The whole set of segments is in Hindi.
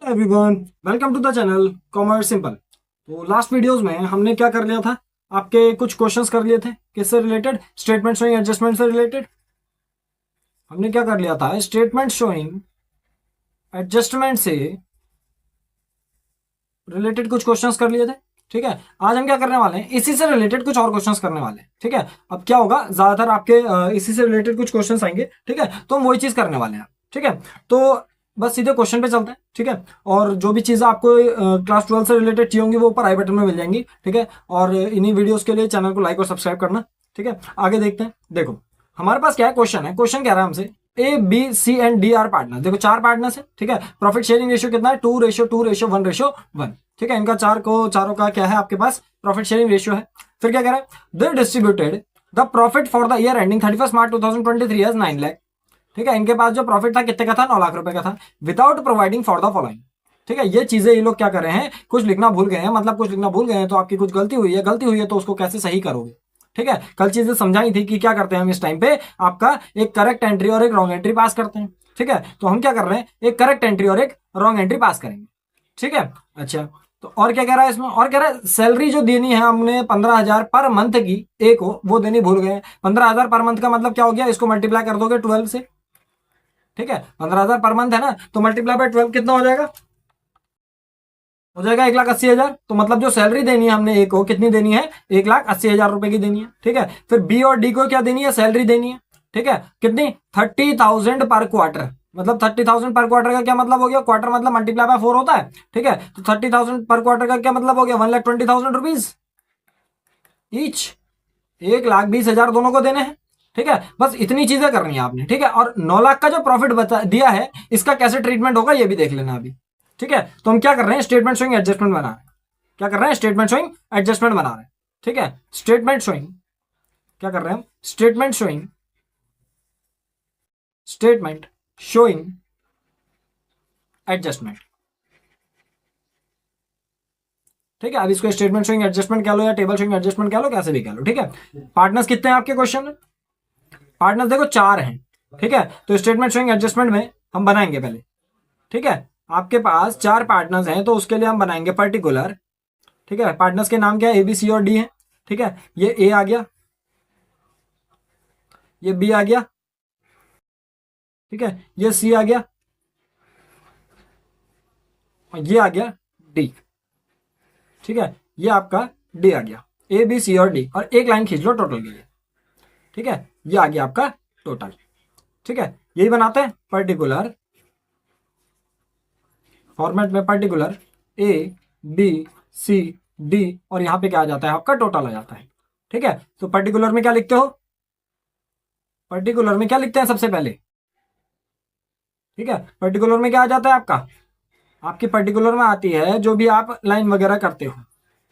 Everyone, welcome to the channel commerce simple. तो लास्ट वीडियोस में हमने क्या कर लिया था, आपके कुछ क्वेश्चंस कर लिए थे किससे रिलेटेड, स्टेटमेंट शोइंग एडजस्टमेंट से रिलेटेड। हमने क्या कर लिया था, स्टेटमेंट शोइंग एडजस्टमेंट से रिलेटेड कुछ क्वेश्चंस कर लिए थे। ठीक है, आज हम क्या करने वाले हैं, इसी से रिलेटेड कुछ और क्वेश्चंस करने वाले हैं। ठीक है, अब क्या होगा, ज्यादातर आपके इसी से रिलेटेड कुछ क्वेश्चंस आएंगे। ठीक है, तो हम वही चीज करने वाले हैं। ठीक है, तो बस सीधे क्वेश्चन पे चलते हैं। ठीक है, और जो भी चीजें आपको क्लास 12 से रिलेटेड चाहिए होंगी वो ऊपर आई बटन में मिल जाएंगी। ठीक है, और इन्हीं वीडियोस के लिए चैनल को लाइक और सब्सक्राइब करना। ठीक है, आगे देखते हैं। देखो हमारे पास क्या है, क्वेश्चन कह रहा है हमसे A B C and D are partner. देखो चार पार्टनर्स है। ठीक है, प्रॉफिट शेयरिंग रेशियो कितना है, 2:2:1:1। ठीक है, इनका चारों का क्या है, आपके पास प्रॉफिट शेयरिंग रेशियो है। फिर क्या कह रहा है, they distributed the profit for the year ending 31 March 2023 as 9 lakh. ठीक है, इनके पास जो प्रॉफिट था कितने का था, 9 लाख रुपए का था, without providing for the following. ठीक है, ये चीजें ये लोग क्या कर रहे हैं, कुछ लिखना भूल गए हैं। मतलब कुछ लिखना भूल गए हैं तो आपकी कुछ गलती हुई है तो उसको कैसे सही करोगे। ठीक है, कल चीजें समझाई थी कि क्या करते हैं हम इस टाइम पे, आपका एक करेक्ट एंट्री और एक रॉन्ग एंट्री पास करते हैं। ठीक है, तो हम क्या कर रहे हैं, एक करेक्ट एंट्री और एक रॉन्ग एंट्री पास करेंगे। ठीक है, अच्छा तो और क्या कह रहा है इसमें, और कह रहा है सैलरी जो देनी है हमने 15,000 पर मंथ की, एक हो वो देनी भूल गए। 15,000 पर मंथ का मतलब क्या हो गया, इसको मल्टीप्लाई कर दोगे 12 से। ठीक है, 15,000 पर मंथ है ना, तो मल्टीप्लाई बाय 12 कितना हो जाएगा, 1,80,000। तो मतलब जो सैलरी देनी है हमने एक को, कितनी देनी है, 1,80,000 रुपए की देनी है। ठीक है, फिर बी और डी को क्या देनी है, सैलरी देनी है। ठीक है, कितनी, 30,000 पर क्वार्टर। मतलब 30,000 पर क्वार्टर का क्या मतलब हो गया, क्वार्टर मतलब मल्टीप्लाई बाय 4 होता है। ठीक है, तो 30,000 पर क्वार्टर का क्या मतलब हो गया, 1,20,000 रुपीज ईच। 1,20,000 दोनों को देने हैं। ठीक है, बस इतनी चीजें करनी है आपने। ठीक है, और 9 लाख का जो प्रॉफिट बता दिया है, इसका कैसे ट्रीटमेंट होगा ये भी देख लेना अभी। ठीक है, तो हम क्या कर रहे हैं, स्टेटमेंट शोइंग एडजस्टमेंट बना रहे हैं। क्या कर रहे हैं, स्टेटमेंट शोइंग एडजस्टमेंट बना रहे हैं। ठीक है, स्टेटमेंट शोइंग क्या कर रहे हैं हम, स्टेटमेंट शोइंग एडजस्टमेंट। ठीक है, अब इसको स्टेटमेंट शोइंग एडजस्टमेंट कह लो या टेबल शोइंग एडजस्टमेंट कह लो, कैसे भी कह लो। ठीक है, पार्टनर्स कितने हैं आपके क्वेश्चन में, पार्टनर्स देखो 4 हैं। ठीक है, तो स्टेटमेंट शोइंग एडजस्टमेंट में हम बनाएंगे पहले। ठीक है, आपके पास 4 पार्टनर्स हैं तो उसके लिए हम बनाएंगे पर्टिकुलर। ठीक है, पार्टनर्स के नाम क्या है, A B C और D है। ठीक है, ये A आ गया, ये B आ गया। ठीक है, ये C आ गया और ये आ गया D। ठीक है, ये आपका D आ गया, A B C और D, और एक लाइन खींच लो टोटल के लिए। ठीक है, ये आ गया आपका टोटल। ठीक है, यही बनाते हैं पर्टिकुलर फॉर्मेट में, particular A B C D, और यहां पे क्या आ जाता है, आपका टोटल आ जाता है। ठीक है, तो पर्टिकुलर में क्या लिखते हो, पर्टिकुलर में क्या लिखते हैं सबसे पहले। ठीक है, पर्टिकुलर में क्या आ जाता है आपका, आपकी पर्टिकुलर में आती है जो भी आप लाइन वगैरह करते हो।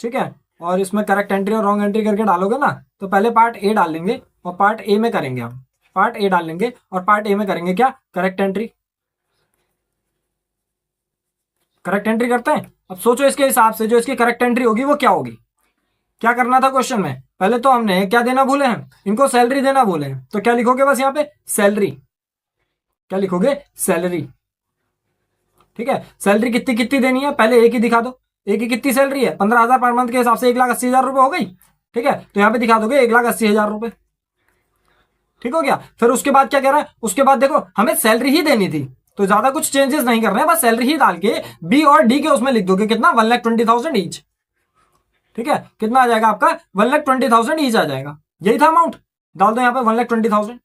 ठीक है, और इसमें करेक्ट एंट्री और रॉन्ग एंट्री करके डालोगे ना, तो पहले पार्ट ए डाल लेंगे और पार्ट ए में करेंगे हम, पार्ट ए डाल लेंगे और पार्ट ए में करेंगे क्या, करेक्ट एंट्री। करेक्ट एंट्री करते हैं। अब सोचो इसके हिसाब से जो इसकी करेक्ट एंट्री होगी वो क्या होगी, क्या करना था क्वेश्चन में, पहले तो हमने क्या देना भूले हैं, इनको सैलरी देना भूले हैं। तो क्या लिखोगे बस यहाँ पे, सैलरी। क्या लिखोगे, सैलरी। ठीक है, सैलरी कितनी कितनी देनी है, पहले एक ही दिखा दो, एक की कितनी सैलरी है, 15,000 पर मंथ के हिसाब से 1,80,000 रुपए हो गई। ठीक है, तो यहां पे दिखा दोगे 1,80,000 रुपए। ठीक हो गया, फिर उसके बाद क्या कह रहा है, उसके बाद देखो हमें सैलरी ही देनी थी तो ज्यादा कुछ चेंजेस नहीं कर रहे हैं, बस सैलरी ही डाल के बी और डी के उसमें लिख दोगे कितना, 1,20,000 ईच। ठीक है, कितना आ जाएगा आपका, 1,20,000 ईच आ जाएगा। यही था अमाउंट, डाल दो यहाँ पे 1,20,000,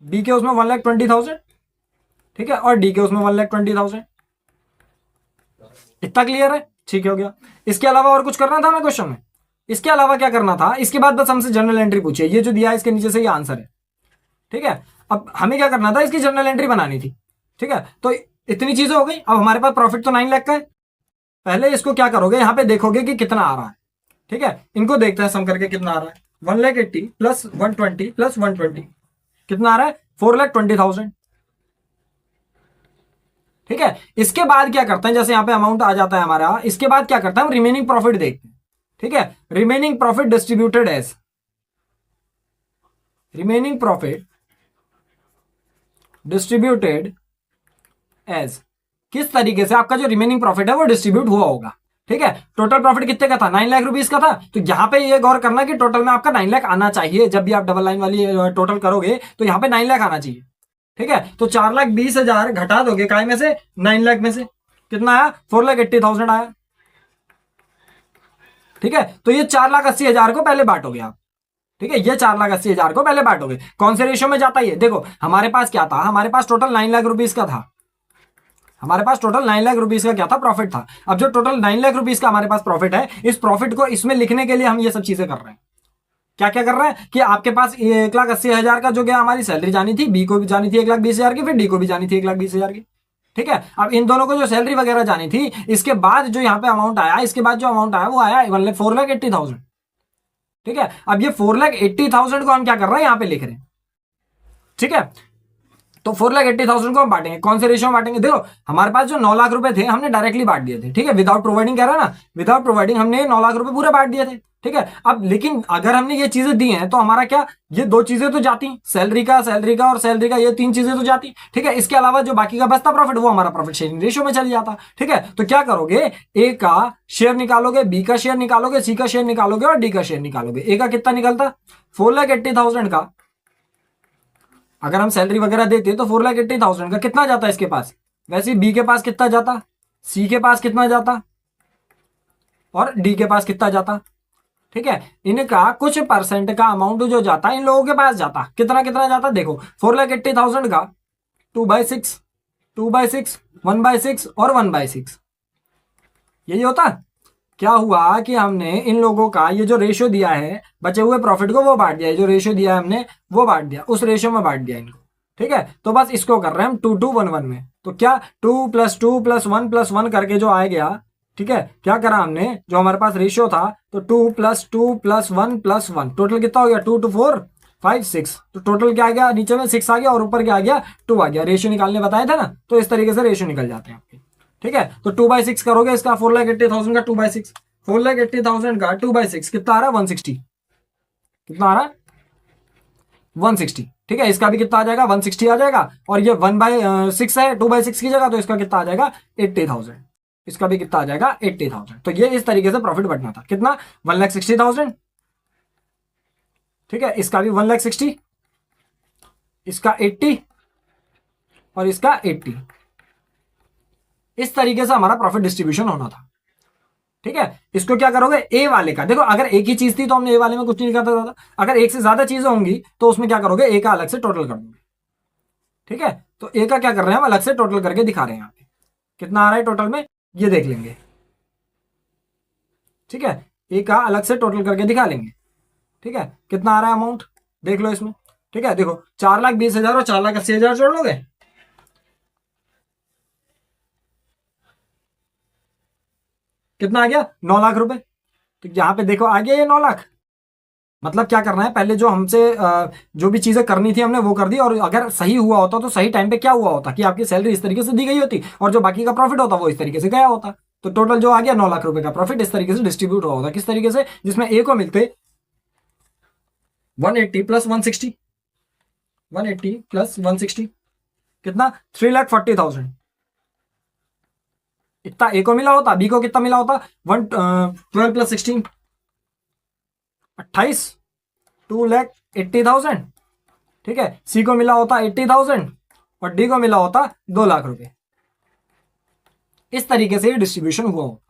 बी के उसमें 1,20,000। ठीक है, और डी के उसमें 1,20,000। इतना क्लियर है, ठीक हो गया। इसके अलावा और कुछ करना था हमें क्वेश्चन में, इसके अलावा क्या करना था, इसके बाद बस हमसे जनरल एंट्री पूछिए, ये जो दिया है इसके नीचे से ये आंसर है। ठीक है, अब हमें क्या करना था, इसकी जनरल एंट्री बनानी थी। ठीक है, तो इतनी चीजें हो गई। अब हमारे पास प्रॉफिट तो 9 लाख का है, पहले इसको क्या करोगे, यहां पे देखोगे कि कितना आ रहा है। ठीक है, इनको देखते हैं सम करके कितना आ रहा है, 1,80,000 प्लस 120 प्लस 120 कितना आ रहा है, 4,20,000। ठीक है, इसके बाद क्या करते हैं, जैसे यहां पे अमाउंट आ जाता है हमारा, इसके बाद क्या करते हैं हम, रिमेनिंग प्रॉफिट देखते हैं। ठीक है, remaining profit distributed as, remaining profit distributed as, किस तरीके से आपका जो रिमेनिंग प्रॉफिट है वो डिस्ट्रीब्यूट हुआ होगा। ठीक है, टोटल प्रॉफिट कितने का था, 9 लाख रुपीस का था। तो यहाँ पे ये गौर करना कि टोटल में आपका 9 लाख आना चाहिए। जब भी आप डबल लाइन वाली टोटल करोगे तो यहाँ पे 9 लाख आना चाहिए। ठीक है, तो 4,20,000 घटा दोगे काय में से, 9 लाख में से, कितना आया, 4,80,000 आया। ठीक है, तो ये 4,80,000 को पहले बांटोगे आप। ठीक है, ये 4,80,000 को पहले बांटोगे। कौन से रेशियो में जाता है ये देखो, हमारे पास क्या था, हमारे पास टोटल 9 लाख रुपीस का था। हमारे पास टोटल 9 लाख रुपीस का क्या था, प्रॉफिट था। अब जो टोटल 9 लाख रुपीस का हमारे पास प्रॉफिट है, इस प्रॉफिट को इसमें लिखने के लिए हम ये सब चीजें कर रहे हैं। क्या क्या कर रहे हैं कि आपके पास 1,80,000 का जो गया हमारी सैलरी जानी थी, बी को भी जानी थी 1,20,000 की, फिर डी को भी जानी थी 1,20,000 की। ठीक है, अब इन दोनों को जो सैलरी वगैरह जानी थी, इसके बाद जो यहाँ पे अमाउंट आया, इसके बाद जो अमाउंट आया वो आया 4,80,000। ठीक है, अब ये 4,80,000 को हम क्या कर रहे हैं, यहाँ पे लिख रहे हैं। ठीक है, तो 4,80,000 को हम बांटेंगे। कौन से रेशियो में बांटेंगे, देखो हमारे पास जो 9 लाख रुपए थे हमने डायरेक्टली बांट दिए थे। ठीक है, विदाउट प्रोवाइडिंग कह रहा है ना, विदाउट प्रोवाइडिंग हमने 9 लाख रुपए पूरे बांट दिए थे। ठीक है, अब लेकिन अगर हमने ये चीजें दी हैं तो हमारा क्या, ये दो चीजें तो जाती, सैलरी का और सैलरी का, ये 3 चीजें तो जाती। ठीक है, इसके अलावा जो बाकी का बचता प्रॉफिट वो हमारा प्रॉफिट शेयरिंग रेशियो में चल जाता। ठीक है, तो क्या करोगे, ए का शेयर निकालोगे, बी का शेयर निकालोगे, सी का शेयर निकालोगे और डी का शेयर निकालोगे। ए का कितना निकलता, 4,80,000 का। अगर हम सैलरी वगैरह देते तो 4,80,000 का कितना जाता है इसके पास, वैसे बी के पास कितना जाता, सी के पास कितना जाता और डी के पास कितना जाता। ठीक है, इनका कुछ परसेंट का अमाउंट जो जाता इन लोगों के पास जाता, कितना कितना जाता देखो, 4,80,000 का 2/6, 2/6, 1/6 और 1/6, यही होता। क्या हुआ कि हमने इन लोगों का ये जो रेशियो दिया है बचे हुए प्रॉफिट को वो बांट दिया, जो रेशियो दिया है हमने वो बांट दिया, उस रेशियो में बांट दिया इनको। ठीक है, तो बस इसको कर रहे हैं हम 2:1 में। तो क्या 2 + 2 + 1 + 1 करके जो आ गया। ठीक है, क्या करा हमने, जो हमारे पास रेशियो था, तो 2 + 2 + 1 + 1 टोटल कितना हो गया, 2 2 4 5 6। तो टोटल क्या आ गया, नीचे में 6 आ गया और ऊपर क्या आ गया, 2 आ गया। रेशियो निकालने बताया था ना, तो इस तरीके से रेशियो निकल जाते हैं आपके। ठीक है, तो 2/6 करोगे इसका, 4,80,000 का 2/6, 4,80,000 का 2/6 कितना आ रहा है, 160। कितना आ रहा है, 160। ठीक है, इसका भी कितना आ जाएगा, 160 आ जाएगा। और ये 1/6 है 2/6 की जगह, तो इसका कितना आ जाएगा, 80,000। इसका भी कितना आ जाएगा, 80,000। तो ये इस तरीके से प्रॉफिट बढ़ना था, कितना, 1,60,000। ठीक है, इसका भी 1,60,000, इसका 80 और इसका 80। इस तरीके से हमारा प्रॉफिट डिस्ट्रीब्यूशन होना था। ठीक है, इसको क्या करोगे, ए वाले का देखो, अगर एक ही चीज थी तो हमने ए वाले में कुछ नहीं निकालता था। अगर एक से ज्यादा चीजें होंगी तो उसमें क्या करोगे, ए का अलग से टोटल कर दोगे। ठीक है, तो ए का क्या कर रहे हैं हम, अलग से टोटल करके दिखा रहे हैं यहाँ पे, कितना आ रहा है टोटल में, ये देख लेंगे। ठीक है, ए का अलग से टोटल करके दिखा लेंगे। ठीक है, कितना आ रहा है अमाउंट देख लो इसमें। ठीक है, देखो 4,20,000 और 4,80,000 जोड़ लोगे, कितना आ गया, 9 लाख रुपए। तो यहां पे देखो आ गया ये 9 लाख। मतलब क्या करना है, पहले जो हमसे जो भी चीजें करनी थी हमने वो कर दी, और अगर सही हुआ होता तो सही टाइम पे क्या हुआ होता कि आपकी सैलरी इस तरीके से दी गई होती और जो बाकी का प्रॉफिट होता वो इस तरीके से गया होता। तो टोटल जो आ गया 9 लाख रुपए का प्रॉफिट इस तरीके से डिस्ट्रीब्यूट हुआ होता। किस तरीके से, जिसमें ए को मिलते 180 + 160, 180 + 160 कितना, 3,40,000। इतना ए को मिला होता, बी को कितना मिला होता, 12 + 16 28, 2,80,000। ठीक है, सी को मिला होता 80,000 और डी को मिला होता 2 लाख रुपए। इस तरीके से ये डिस्ट्रीब्यूशन हुआ हो।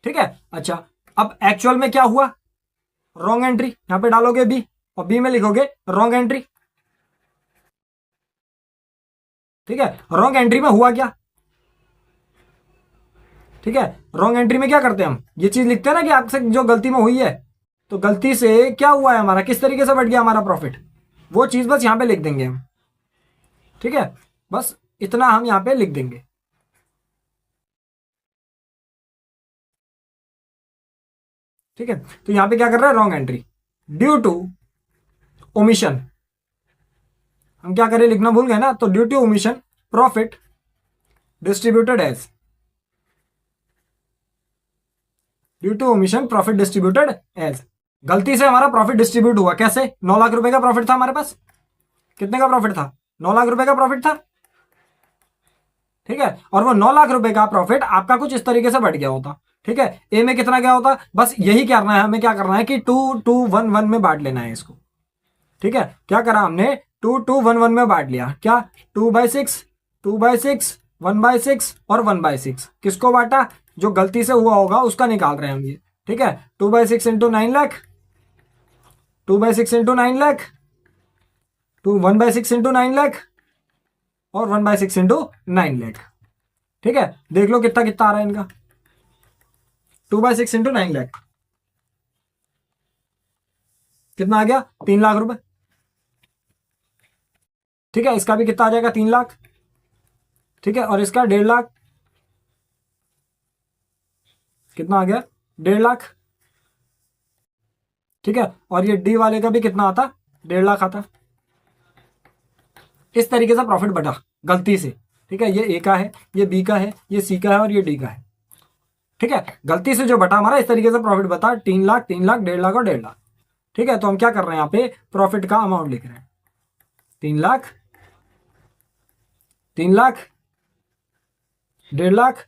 ठीक है, अच्छा अब एक्चुअल में क्या हुआ, रॉन्ग एंट्री यहां पे डालोगे बी और बी में लिखोगे रॉन्ग एंट्री। ठीक है, रॉन्ग एंट्री में हुआ क्या, ठीक है, रॉन्ग एंट्री में क्या करते हैं हम, ये चीज लिखते हैं ना कि आपसे जो गलती में हुई है, तो गलती से क्या हुआ है हमारा, किस तरीके से बढ़ गया हमारा प्रॉफिट, वो चीज बस यहां पे लिख देंगे हम। ठीक है, बस इतना हम यहां पे लिख देंगे। ठीक है, तो यहां पे क्या कर रहा है, wrong entry due to omission. हम क्या करें, लिखना भूल गए ना, तो due to omission profit distributed as, due to omission profit distributed as, गलती से हमारा प्रॉफिट डिस्ट्रीब्यूट हुआ। कैसे, 9 लाख रुपए का प्रॉफिट था हमारे पास, कितने का प्रॉफिट था, 9 लाख रुपए का प्रॉफिट था। ठीक है, और वो 9 लाख रुपए का प्रॉफिट आपका कुछ इस तरीके से बढ़ गया होता। ठीक है, ए में कितना गया होता, बस यही करना है हमें, क्या करना है कि 2-2-1-1 में बांट लेना है इसको। ठीक है, क्या करा हमने, 2-2-1-1 में बांट लिया, क्या 2/6, 2/6, 1/6 और 1/6। किसको बांटा, जो गलती से हुआ होगा उसका निकाल रहे हैं हम ये। ठीक है, 2/6 into 9 lakh, 2/6 into 9 lakh, 1/6 into 9 lakh और 1/6 इंटू 9 लाख। ठीक है, देख लो कितना कितना आ रहा है इनका, 2/6 इंटू 9 लाख कितना आ गया, 3 लाख रुपए। ठीक है, इसका भी कितना आ जाएगा, 3 लाख। ठीक है, और इसका 1.5 लाख, कितना आ गया, 1.5 लाख। ठीक है, और ये डी वाले का भी कितना आता, 1.5 लाख आता। इस तरीके से प्रॉफिट बढ़ा गलती से। ठीक है, ये ए का है, ये बी का है, ये सी का है और ये डी का है। ठीक है, गलती से जो बटा हमारा इस तरीके से प्रॉफिट बता, 3 लाख, 3 लाख, 1.5 लाख और 1.5 लाख। ठीक है, तो हम क्या कर रहे हैं यहाँ पे, प्रॉफिट का अमाउंट लिख रहे हैं, 3 लाख, 3 लाख, 1.5 लाख,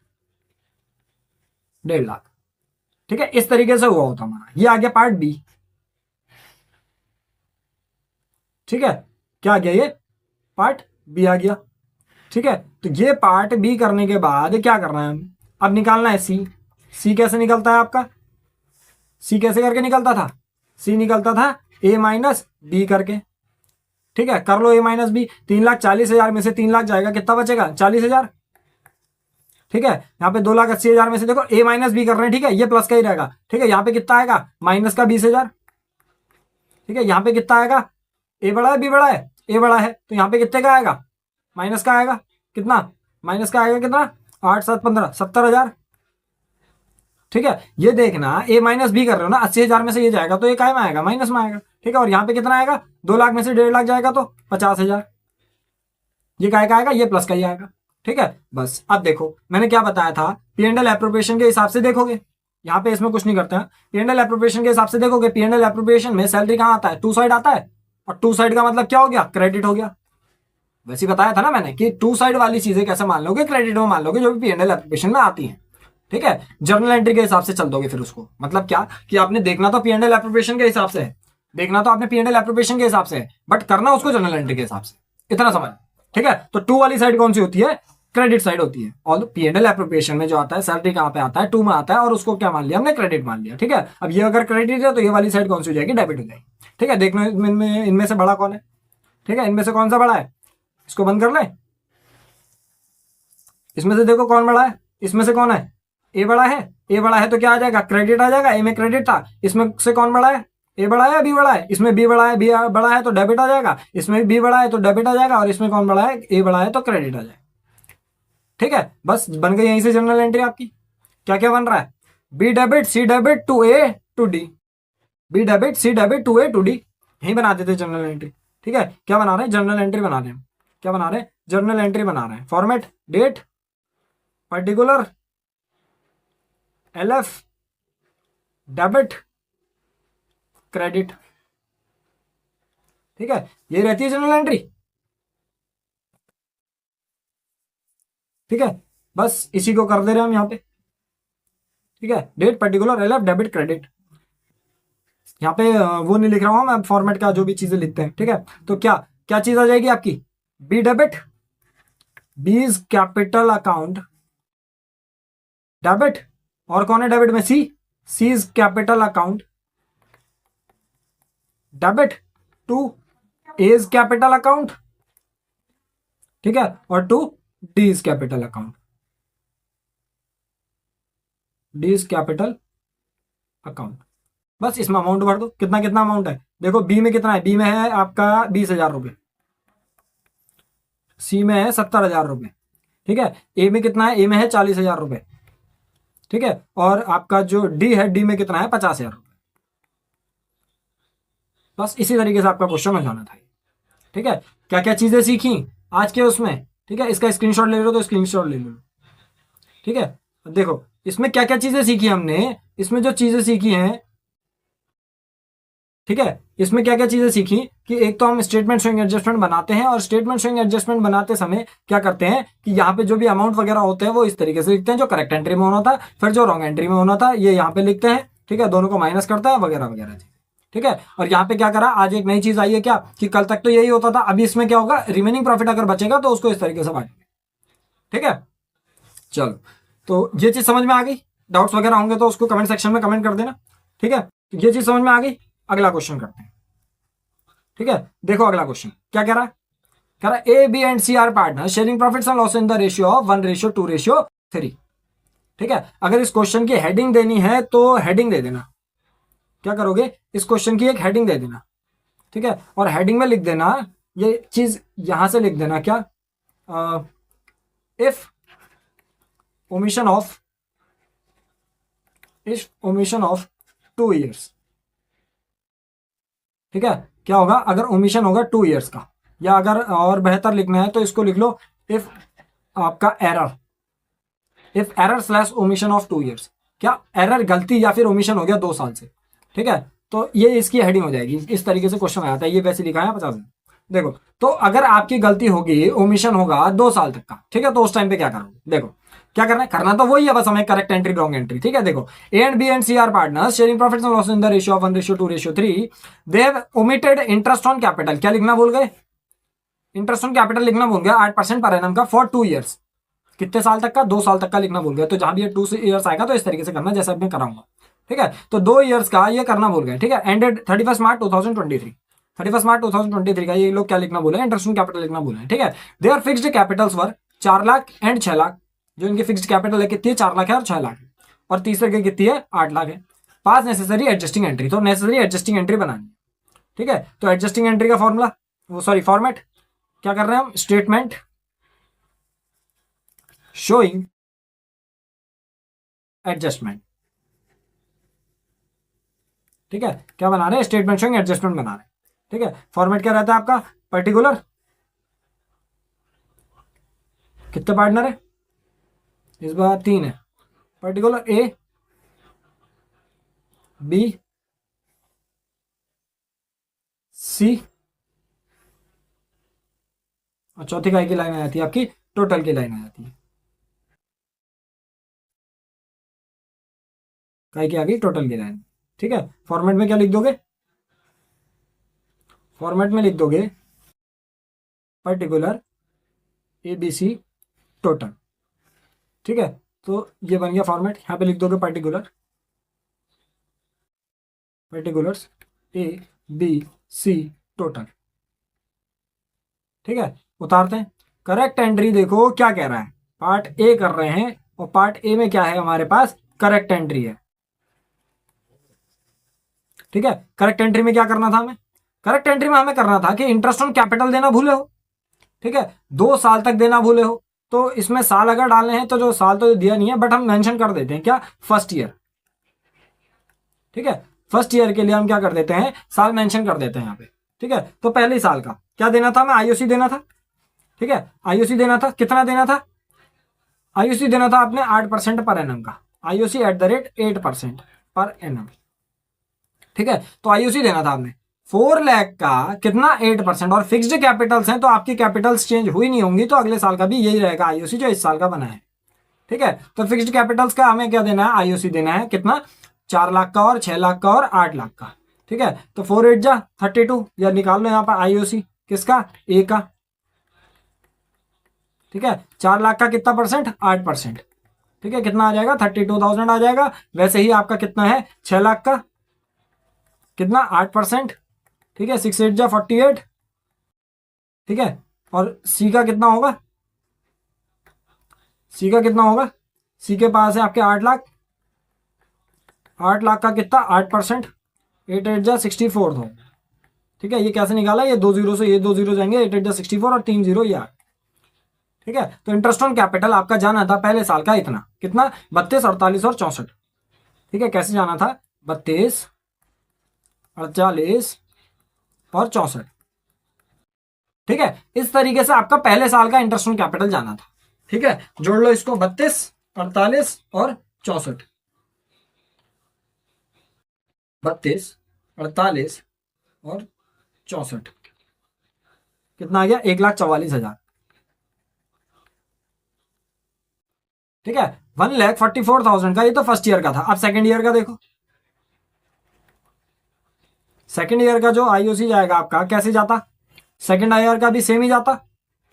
1.5 लाख। ठीक है, इस तरीके से हुआ होता हमारा। ये आ गया पार्ट बी। ठीक है, क्या आ गया, ये पार्ट बी आ गया। ठीक है, तो ये पार्ट बी करने के बाद क्या करना है हम, अब निकालना है सी। सी कैसे निकलता है आपका, सी कैसे करके निकलता था, सी निकलता था ए माइनस बी करके। ठीक है, कर लो ए माइनस बी। 3,40,000 में से 3 लाख जाएगा, कितना बचेगा, 40,000। ठीक है, यहाँ पे 2,80,000 में से देखो ए माइनस बी कर रहे हैं। ठीक है, ये प्लस का ही रहेगा। ठीक है, यहाँ पे कितना आएगा, माइनस का 20,000। ठीक है, यहाँ पे कितना आएगा, ए बड़ा है बी बड़ा है, ए बड़ा है, तो यहाँ पे कितने का आएगा, माइनस का आएगा, कितना, माइनस का आएगा कितना, 8 7 15 70,000। ठीक है, ये देखना ए माइनस बी कर रहे हो ना, 80,000 में से ये जाएगा तो ये काय में आएगा, माइनस में आएगा। ठीक है, और यहाँ पे कितना आएगा, 2 लाख में से 1.5 लाख जाएगा तो 50,000। ये काय का आएगा, ये प्लस का ही आएगा। ठीक है, बस अब देखो मैंने क्या बताया था, P&L एप्रोप्रिएशन के हिसाब से देखोगे, यहाँ पे इसमें कुछ नहीं करते हैं। P&L एप्रोप्रिएशन के हिसाब से देखोगे, P&L एप्रोप्रिएशन में सैलरी कहाँ आता है, 2 साइड आता है, और 2 साइड का मतलब क्या हो गया, क्रेडिट हो गया। वैसे बताया था ना मैंने कि 2 साइड वाली चीजें कैसे मान लोगे, क्रेडिट में मान लोगे, जो भी P&L एप्रोप्रिएशन में आती है। ठीक है, जर्नल एंट्री के हिसाब से चल दोगे फिर उसको, मतलब क्या कि आपने देखना तो P&L एप्रोप्रिएशन के हिसाब से है, देखना तो आपने P&L एप्रोप्रिएशन के हिसाब से है, बट करना उसको जर्नल एंट्री के हिसाब से, इतना समझ। ठीक है, तो 2 वाली साइड कौन सी होती है, क्रेडिट साइड होती है। और P&L एप्रोप्रिएशन में जो आता है, सैलरी कहाँ पे आता है, 2 में आता है, और उसको क्या मान लिया हमने, क्रेडिट मान लिया। ठीक है, अब ये अगर क्रेडिट है तो ये वाली साइड कौन सी हो जाएगी, डेबिट हो जाएगी। ठीक है, देखना इनमें से बड़ा कौन है। ठीक है, इनमें से कौन सा बड़ा है, इसको बंद कर ले, इसमें से देखो कौन बड़ा है, इसमें से कौन है, ए बड़ा है। ए बड़ा है तो क्या आ जाएगा, क्रेडिट आ जाएगा, ए में क्रेडिट था। इसमें से कौन बड़ा है, ए बड़ा है या बी बड़ा है, इसमें बी बड़ा है, बी बड़ा है तो डेबिट आ जाएगा, इसमें बी बड़ा है तो डेबिट आ जाएगा, और इसमें कौन बड़ा है, ए बड़ा है तो क्रेडिट आ जाएगा। ठीक है, बस बन गई यहीं से जनरल एंट्री आपकी। क्या क्या बन रहा है, B debit C debit to A to D, B debit C debit to A to D, यही बना देते जनरल एंट्री। ठीक है, क्या बना रहे हैं, जनरल एंट्री बना रहे हैं, क्या बना रहे हैं, जर्नल एंट्री बना रहे हैं। Format, date, particular, LF, debit, credit. ठीक है, ये रहती है जनरल एंट्री। ठीक है, बस इसी को कर दे रहे हैं हम यहाँ पे। ठीक है, date, particular, LF, debit, credit. यहाँ पे वो नहीं लिख रहा हूँ मैं, फॉर्मेट का जो भी चीजें लिखते हैं। ठीक है, तो क्या क्या चीज आ जाएगी आपकी, B debit, B is capital account, debit, और कौन है डेबिट में, C, C is capital account, debit to A is capital account. ठीक है, और to D is capital account, D is capital account. बस इसमें अमाउंट भर दो, कितना कितना अमाउंट है, देखो बी में कितना है, बी में है आपका 20,000 रुपये, सी में है 70,000 रुपये। ठीक है, ए में कितना है, ए में है 40,000 रुपये। ठीक है, और आपका जो डी है, डी में कितना है, 50,000 रुपये। बस इसी तरीके से आपका क्वेश्चन हो जाना था। ठीक है, क्या क्या चीजें सीखी आज के उसमें। ठीक है, इसका स्क्रीनशॉट ले लो तो स्क्रीनशॉट ले लो। ठीक है, देखो इसमें क्या क्या चीजें सीखी हमने, इसमें जो चीजें सीखी हैं, ठीक है, इसमें क्या क्या चीजें सीखी कि एक तो हम स्टेटमेंट शोइंग एडजस्टमेंट बनाते हैं, और स्टेटमेंट शोइंग एडजस्टमेंट बनाते समय क्या करते हैं कि यहाँ पे जो भी अमाउंट वगैरह होते हैं वो इस तरीके से लिखते हैं, जो करेक्ट एंट्री में होना था, फिर जो रॉन्ग एंट्री में होना था ये यहाँ पे लिखते हैं, ठीक है, दोनों को माइनस करता है वगैरह वगैरह, ठीक है। और यहाँ पे क्या करा, आज एक नई चीज आई है क्या, कि कल तक तो यही होता था, अभी इसमें क्या होगा, रिमेनिंग प्रॉफिट अगर बचेगा तो उसको इस तरीके से बांटेंगे, ठीक है। चलो, तो ये चीज समझ में आ गई, डाउट्स वगैरह होंगे तो उसको कमेंट सेक्शन में कमेंट कर देना, ठीक है। ये चीज समझ में आ गई, अगला क्वेश्चन करते हैं, ठीक है। देखो अगला क्वेश्चन क्या कह रहा है, कह रहा है A B and C are partner sharing profits and loss in the ratio of 1:2:3, ठीक है। अगर इस क्वेश्चन की हेडिंग देनी है तो हेडिंग दे देना, क्या करोगे, इस क्वेश्चन की एक हेडिंग दे देना, ठीक है, और हेडिंग में लिख देना ये चीज, यहां से लिख देना क्या, इफ ओमिशन ऑफ 2 years, ठीक है। क्या होगा अगर ओमिशन होगा 2 years का, या अगर और बेहतर लिखना है तो इसको लिख लो इफ आपका if error slash omission of 2 years, क्या एरर गलती या फिर ओमिशन हो गया 2 साल से, ठीक है। तो ये इसकी हेडिंग हो जाएगी, इस तरीके से क्वेश्चन आता है, ये वैसे लिखा है 50 में। देखो, तो अगर आपकी गलती होगी, ओमिशन होगा 2 साल तक का, ठीक है, तो उस टाइम पे क्या करोगे, देखो क्या करना है, करना तो वही है, बस हमें करेक्ट एंट्री रॉन्ग एंट्री, ठीक है। देखो, A and B and C are partners sharing profits and loss in the ratio of 1:2:3, they have omitted interest on capital, क्या लिखना भूल गए, इंटरेस्ट ऑन कैपिटल लिखना भूल गया 8% पर एनम का फॉर 2 years, कितने साल तक का, 2 साल तक का लिखना भूल गया, तो जहां भी 2 years आएगा तो इस तरीके से करना जैसा मैं कराऊंगा, ठीक है। तो 2 years का ये करना भूल गए, ठीक है, एंडेड 31 मार्च 2023, 31 मार्च 2023 का ये लोग क्या लिखना बोले, इंटरेस्ट ऑन कैपिटल लिखना बोले, ठीक है। Their fixed capitals were 4 lakh and 6 lakh, जो इनकी फिक्स्ड कैपिटल है कितनी है, 4 लाख है और 6 लाख है, और तीसरे की कितनी है, 8 लाख है। पास नेसेसरी एडजस्टिंग एंट्री, तो नेसेसरी एडजस्टिंग एंट्री बनानी, ठीक है। तो एडजस्टिंग एंट्री का फॉर्मूला, वो सॉरी फॉर्मेट क्या कर रहे हैं हम, स्टेटमेंट शोइंग एडजस्टमेंट, ठीक है, क्या बना रहे हैं, स्टेटमेंट शोइंग एडजस्टमेंट बना रहे हैं, ठीक है। फॉर्मेट क्या रहता है आपका, पर्टिकुलर, कितने पार्टनर है, इस बार 3 है, पर्टिकुलर ए बी सी, और चौथी काय की लाइन आ जाती है आपकी, टोटल की लाइन आ जाती है, काय की आ गई टोटल की लाइन, ठीक है। फॉर्मेट में क्या लिख दोगे, फॉर्मेट में लिख दोगे particular A B C total, ठीक है। तो ये बन गया फॉर्मेट, यहां पे लिख दोगे particulars A B C total, ठीक है। उतारते हैं, करेक्ट एंट्री देखो क्या कह रहा है, पार्ट ए कर रहे हैं, और पार्ट ए में क्या है हमारे पास, करेक्ट एंट्री है, ठीक है। करेक्ट एंट्री में क्या करना था हमें, करेक्ट एंट्री में हमें करना था कि इंटरेस्ट ऑन कैपिटल देना भूले हो, ठीक है, 2 साल तक देना भूले हो, तो इसमें साल अगर डालने हैं तो जो साल तो दिया नहीं है, बट हम मेंशन कर देते हैं क्या, फर्स्ट ईयर, ठीक है। फर्स्ट ईयर के लिए हम क्या कर देते हैं, साल मेंशन कर देते हैं यहाँ पे, ठीक है। तो पहले साल का क्या देना था, हमें आईओसी देना था, ठीक है, आईओसी देना था, कितना देना था, आईओसी देना था आपने 8% पर एनम का, IOC at the rate 8% per annum, ठीक है। तो आईओसी देना था आपने 4 लाख का कितना, 8%, और फिक्स्ड कैपिटल्स हैं तो आपकी कैपिटल्स चेंज हुई नहीं होंगी, तो अगले साल का भी यही रहेगा आईओसी जो इस साल का बना है, ठीक है। तो फिक्स्ड कैपिटल्स का हमें क्या देना है, आईओसी देना है कितना, 4 लाख का और 6 लाख का और 8 लाख का, ठीक है। तो 4 8 जा 32, या निकाल लो यहाँ पर आईओसी किसका, ए का, ठीक है। 4 लाख का कितना परसेंट, 8%, ठीक है, कितना आ जाएगा, 32,000 आ जाएगा। वैसे ही आपका कितना है, 6 लाख का कितना, 8%, ठीक है, 6 8 जा 48, ठीक है। और सी का कितना होगा, सी का कितना होगा, सी के पास है आपके 8 लाख, 8 लाख का कितना, 8%, 8 8 जा 64, ठीक है। ये कैसे निकाला, ये 2 जीरो से ये 2 जीरो जाएंगे, 8 8 जा 64 और 3 जीरो ये 8, ठीक है। तो इंटरेस्ट ऑन कैपिटल आपका जाना था पहले साल का इतना, कितना, 32 48 और 64, ठीक है। कैसे जाना था, 32 48 और 64, ठीक है। इस तरीके से आपका पहले साल का इंटरेस्ट ऑन कैपिटल जाना था, ठीक है। जोड़ लो इसको, 32 48 और 64, 32 48 और 64, कितना आ गया 1,44,000। ठीक है, 1,44,000 का ये तो फर्स्ट ईयर का था। अब सेकंड ईयर का देखो, सेकंड ईयर का जो आईओसी जाएगा आपका कैसे जाता, सेकंड ईयर का भी सेम ही जाता,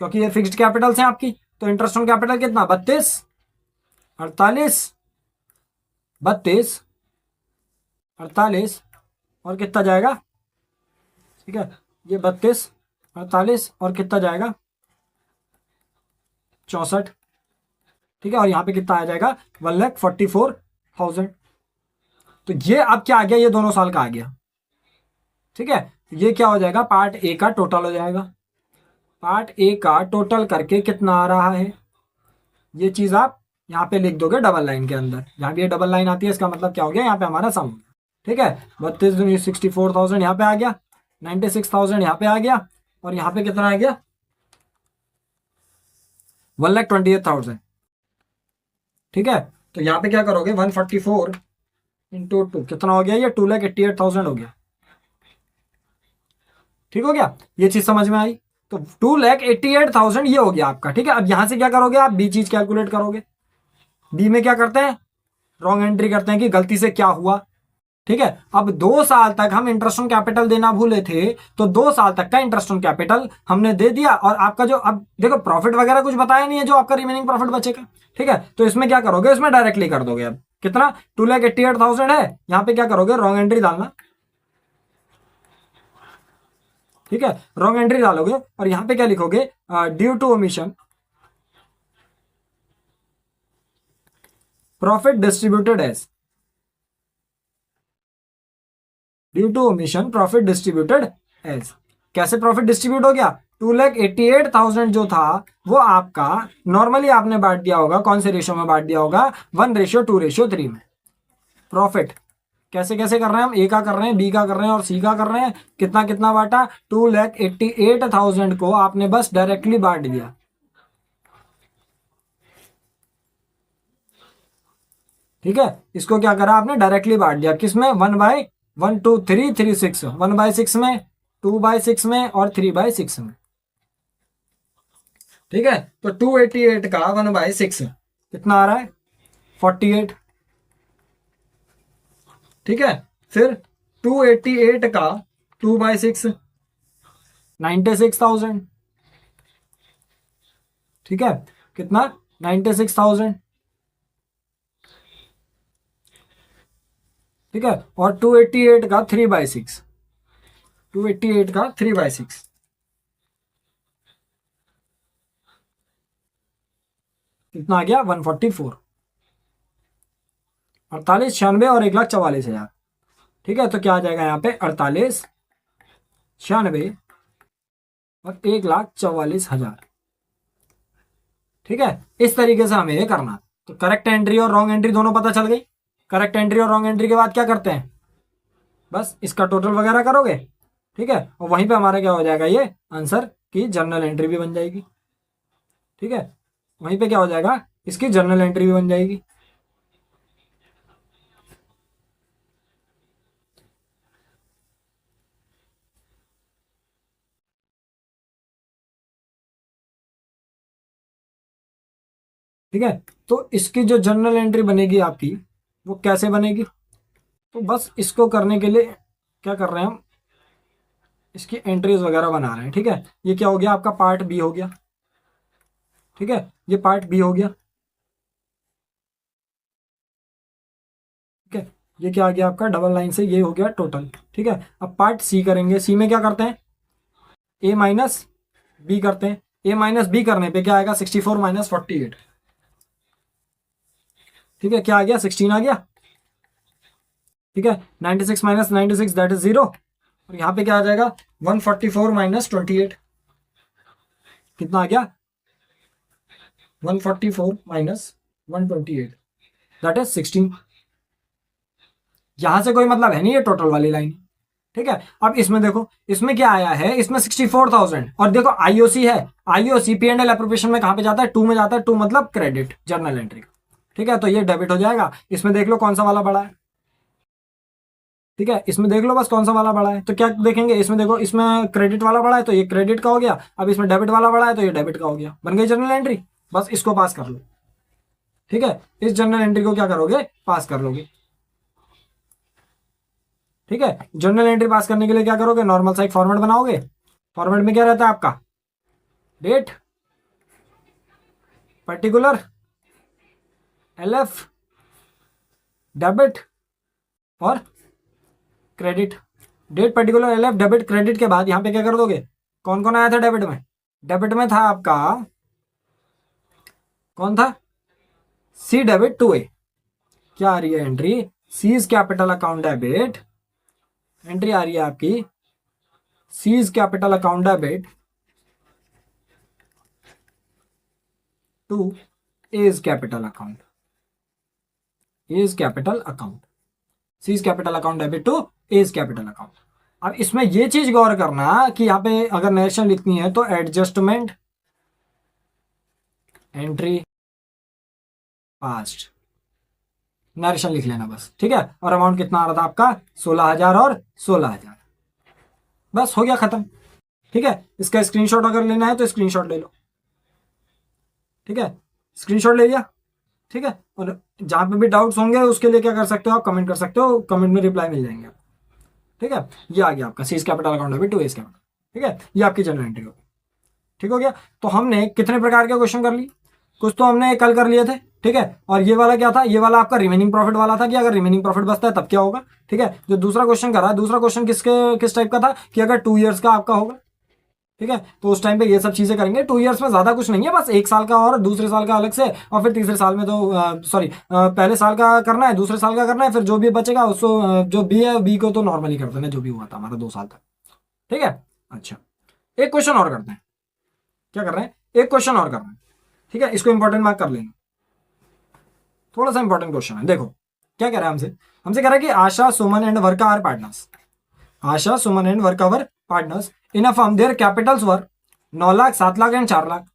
क्योंकि ये फिक्स्ड कैपिटल्स हैं आपकी। तो इंटरेस्ट ऑन कैपिटल कितना 32, 48, 32, 48 और कितना जाएगा, ठीक है ये 32, 48 और कितना जाएगा 64। ठीक है, और यहाँ पे कितना आ जाएगा 1,44,000। तो ये अब क्या आ गया, ये दोनों साल का आ गया। ठीक है, ये क्या हो जाएगा, पार्ट ए का टोटल हो जाएगा। पार्ट ए का टोटल करके कितना आ रहा है, ये चीज आप यहाँ पे लिख दोगे डबल लाइन के अंदर। जहाँ भी ये डबल लाइन आती है इसका मतलब क्या हो गया, यहाँ पे हमारा सम हो गया। ठीक है, 32 64,000 यहाँ पे आ गया, 96,000 यहाँ पे आ गया, और यहाँ पे कितना आ गया 1,28,000। ठीक है, तो यहाँ पे क्या करोगे 144 इंटू 2 कितना हो गया, ये 2,88,000 हो गया। ठीक हो गया, ये चीज समझ में आई। तो 2,88,000 ये हो गया आपका। ठीक है, अब यहां से क्या करोगे आप, बी चीज कैलकुलेट करोगे। बी में क्या करते हैं, रॉन्ग एंट्री करते हैं कि गलती से क्या हुआ। ठीक है, अब 2 साल तक हम इंटरेस्ट ऑन कैपिटल देना भूले थे, तो 2 साल तक का इंटरेस्ट ऑन कैपिटल हमने दे दिया। और आपका जो अब देखो प्रॉफिट वगैरह कुछ बताया नहीं है, जो आपका रिमेनिंग प्रॉफिट बचेगा। ठीक है, तो इसमें क्या करोगे, इसमें डायरेक्टली कर दोगे। अब कितना 2,88,000 है, यहां पे क्या करोगे रॉन्ग एंट्री डालना। ठीक है, रॉन्ग एंट्री डालोगे और यहां पे क्या लिखोगे, due to omission profit distributed as, due to omission profit distributed as. कैसे प्रॉफिट डिस्ट्रीब्यूट हो गया, 2,88,000 जो था वो आपका नॉर्मली आपने बांट दिया होगा, कौन से रेशियो में बांट दिया होगा, 1:2:3 में। प्रॉफिट कैसे कैसे कर रहे हैं हम, ए का कर रहे हैं, बी का कर रहे हैं और सी का कर रहे हैं। कितना कितना बांटा, 2,88,000 को आपने बस डायरेक्टली बांट दिया। ठीक है, इसको क्या करा आपने डायरेक्टली बांट दिया, किसमें 1/1 2 3 3 6, 1/6 में, 2/6 में और 3/6 में। ठीक है, तो 288 का 1/6 कितना आ रहा है 48। ठीक है, फिर 288 का 2/6 96,000। ठीक है, कितना 96,000। ठीक है, और 288 का 3/6, 288 का 3/6 कितना आ गया 144, 48, 96 और 1,44,000। ठीक है, तो क्या आ जाएगा यहाँ पे 48, 96 और 1,44,000। ठीक है, इस तरीके से हमें ये करना। तो करेक्ट एंट्री और रॉन्ग एंट्री दोनों पता चल गई। करेक्ट एंट्री और रॉन्ग एंट्री के बाद क्या करते हैं, बस इसका टोटल वगैरह करोगे। ठीक है, और वहीं पे हमारा क्या हो जाएगा, ये आंसर की जर्नल एंट्री भी बन जाएगी। ठीक है, वहीं पे क्या हो जाएगा, इसकी जर्नल एंट्री भी बन जाएगी। ठीक है, तो इसकी जो जर्नल एंट्री बनेगी आपकी वो कैसे बनेगी, तो बस इसको करने के लिए क्या कर रहे हैं हम, इसकी एंट्रीज वगैरह बना रहे हैं। ठीक है, ये क्या हो गया आपका पार्ट बी हो गया। ठीक है, ये पार्ट बी हो गया। ठीक है, ये क्या आ गया आपका डबल लाइन से, ये हो गया टोटल। ठीक है, अब पार्ट सी करेंगे। सी में क्या करते हैं, ए माइनस बी करते हैं। ए माइनस बी करने पे क्या आएगा 64 माइनस 48। ठीक है, क्या आ गया 16 आ गया। ठीक है, 96 माइनस 96 दैट इज 0। और यहाँ पे क्या आ जाएगा 144 माइनस 28, कितना आ गया 144 माइनस 128 दैट इज 16। यहां से कोई मतलब है नहीं, ये टोटल वाली लाइन। ठीक है, अब इसमें देखो, इसमें क्या आया है, इसमें 64,000 और देखो आईओसी है। आईओसी P&L एप्रोप्रिएशन में कहां पे जाता है, 2 में जाता है। 2 मतलब क्रेडिट जर्नल एंट्री। ठीक है, तो ये डेबिट हो जाएगा। इसमें देख लो कौन सा वाला बड़ा है, ठीक है, इसमें देख लो बस कौन सा वाला बड़ा है। तो क्या देखेंगे इसमें, देखो इसमें क्रेडिट वाला बड़ा है तो ये क्रेडिट का हो गया, अब इसमें डेबिट वाला बड़ा है तो ये डेबिट का हो गया, बन गई जर्नल एंट्री। बस इसको पास कर लो। ठीक है, इस जर्नल एंट्री को क्या करोगे, पास कर लोगे। ठीक है, जर्नल एंट्री पास करने के लिए क्या करोगे, नॉर्मल सा एक फॉर्मेट बनाओगे। फॉर्मेट में क्या रहता है आपका, डेट, पर्टिकुलर, एलएफ, डेबिट और credit. Date, particular, LF, debit, credit के बाद यहां पे क्या कर दोगे, कौन कौन आया था डेबिट में, डेबिट में था आपका कौन था, सी डेबिट टू ए। क्या आ रही है entry, C's capital account debit, entry आ रही है आपकी C's capital account debit to A's capital account, A's capital account, C's capital account debit to A's capital account. अब इसमें ये चीज गौर करना कि यहां पे अगर नरेशन लिखनी है तो एडजस्टमेंट एंट्री पास्ट, नरेशन लिख लेना बस। ठीक है, और अमाउंट कितना आ रहा था आपका, 16,000 और 16,000। बस हो गया खत्म। ठीक है, इसका स्क्रीनशॉट अगर लेना है तो स्क्रीनशॉट ले लो। ठीक है, स्क्रीनशॉट ले लिया। ठीक है, और जहां पे भी डाउट्स होंगे उसके लिए क्या कर सकते हो आप, कमेंट कर सकते हो, कमेंट में रिप्लाई मिल जाएंगे। ठीक है, ये आ गया आपका C's capital account debit to A's capital. ठीक है, ये आपकी जनरल एंट्री होगी। ठीक हो गया। तो हमने कितने प्रकार के क्वेश्चन कर लिए, कुछ तो हमने कल कर लिए थे। ठीक है, और ये वाला क्या था, ये वाला आपका रिमेनिंग प्रॉफिट वाला था कि अगर रिमेनिंग प्रॉफिट बचता है तब क्या होगा। ठीक है, जो दूसरा क्वेश्चन करा है, दूसरा क्वेश्चन किस टाइप का था कि अगर 2 ईयर्स का आपका होगा। ठीक है, तो उस टाइम पे ये सब चीजें करेंगे। 2 ईयर्स में ज्यादा कुछ नहीं है, बस 1 साल का और दूसरे साल का अलग से, और फिर तीसरे साल में तो सॉरी पहले साल का करना है, दूसरे साल का करना है, फिर जो भी बचेगा उसको जो बी है बी को तो नॉर्मली करते हैं जो भी हुआ था हमारा 2 साल तक। ठीक है, अच्छा एक क्वेश्चन और करते हैं। क्या कर रहे हैं, एक क्वेश्चन और कर रहे हैं। ठीक है, इसको इंपॉर्टेंट मार्क कर लेंगे, थोड़ा सा इंपॉर्टेंट क्वेश्चन है। देखो क्या कह रहा है हमसे, हमसे कह रहा है कि Asha, Suman and Varka are partners. Asha, Suman and Varka were partners in a firm, their capitals were 9 lakh, 7 lakh and 4 lakh.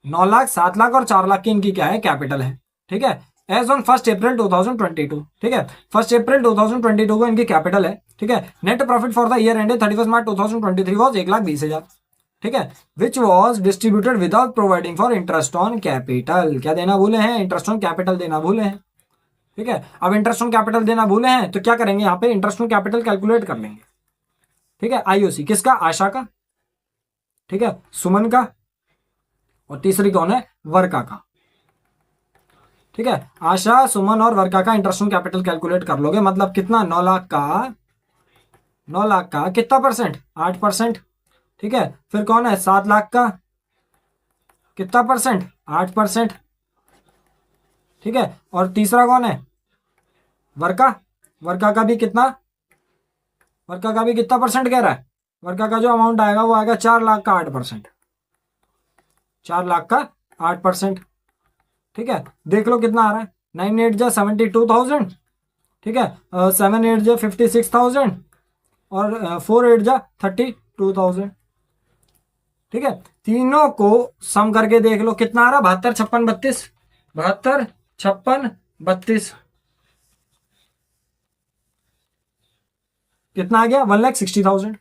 9 lakh, 7 lakh और 4 लाख की इनकी क्या है, कैपिटल है। ठीक है, एज ऑन 1 अप्रैल 2022। ठीक है, 1 अप्रैल 2022 को इनकी कैपिटल है। ठीक है, net profit for the year ended 31 March 2023 was 1,20,000। ठीक है, which was distributed without providing for interest on capital. क्या देना भूले हैं, इंटरेस्ट ऑन कैपिटल देना भूले हैं। ठीक है, अब इंटरेस्ट ऑन कैपिटल देना भूले हैं तो क्या करेंगे, यहाँ पे इंटरेस्ट ऑन कैपिटल कैलकुलेट कर लेंगे। ठीक है, आईओसी किसका, आशा का। ठीक है, सुमन का, और तीसरी कौन है, वर्का का। ठीक है, आशा, सुमन और वर्का का इंटरेस्ट ऑन कैपिटल कैलकुलेट कर लोगे, मतलब कितना, 9 लाख का, 9 लाख का कितना परसेंट, 8%। ठीक है, फिर कौन है, 7 लाख का कितना परसेंट, 8%। ठीक है, और तीसरा कौन है, वर्का। वर्का का भी कितना, वर्का का भी कितना परसेंट कह रहा है, वर्का का जो अमाउंट आएगा वो आएगा 4 लाख का 8%, 4 लाख का 8%। ठीक है, देख लो कितना आ रहा है, 9 8 जा 72,000। ठीक है, 7 8 जा 56,000 और 4 8 जा 32,000। ठीक है, तीनों को सम करके देख लो कितना आ रहा, 72 56 32, 72 56 32, कितना आ गया, 1,60,000।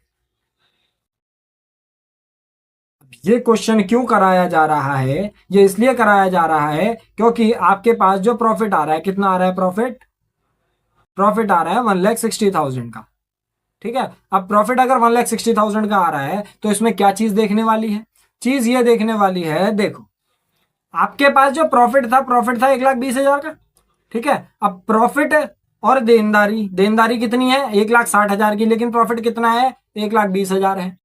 ये क्वेश्चन क्यों कराया जा रहा है, ये इसलिए कराया जा रहा है क्योंकि आपके पास जो प्रॉफिट आ रहा है, कितना आ रहा है प्रॉफिट, प्रॉफिट आ रहा है 1,60,000 का। ठीक है, अब प्रॉफिट अगर 1,60,000 का आ रहा है तो इसमें क्या चीज देखने वाली है, चीज ये देखने वाली है, देखो आपके पास जो प्रॉफिट था, प्रॉफिट था 1,20,000 का। ठीक है, अब प्रॉफिट और देनदारी, देनदारी कितनी है, 1,60,000 की, लेकिन प्रॉफिट कितना है, 1,20,000 है।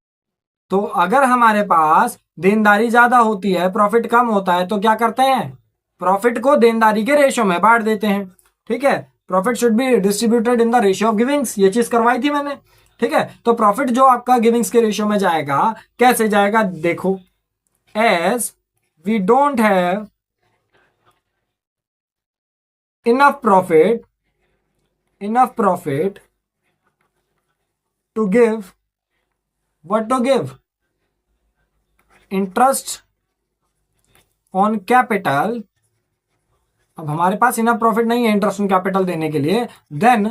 तो अगर हमारे पास देनदारी ज्यादा होती है, प्रॉफिट कम होता है, तो क्या करते हैं, प्रॉफिट को देनदारी के रेशियो में बांट देते हैं। ठीक है, profit should be distributed in the ratio of givings, ये चीज करवाई थी मैंने। ठीक है, तो प्रॉफिट जो आपका गिविंग्स के रेशियो में जाएगा, कैसे जाएगा, देखो, as we don't have enough profit to give, what to give, interest on capital। अब हमारे पास इनफ प्रॉफिट नहीं है इंटरेस्ट ऑन कैपिटल देने के लिए, then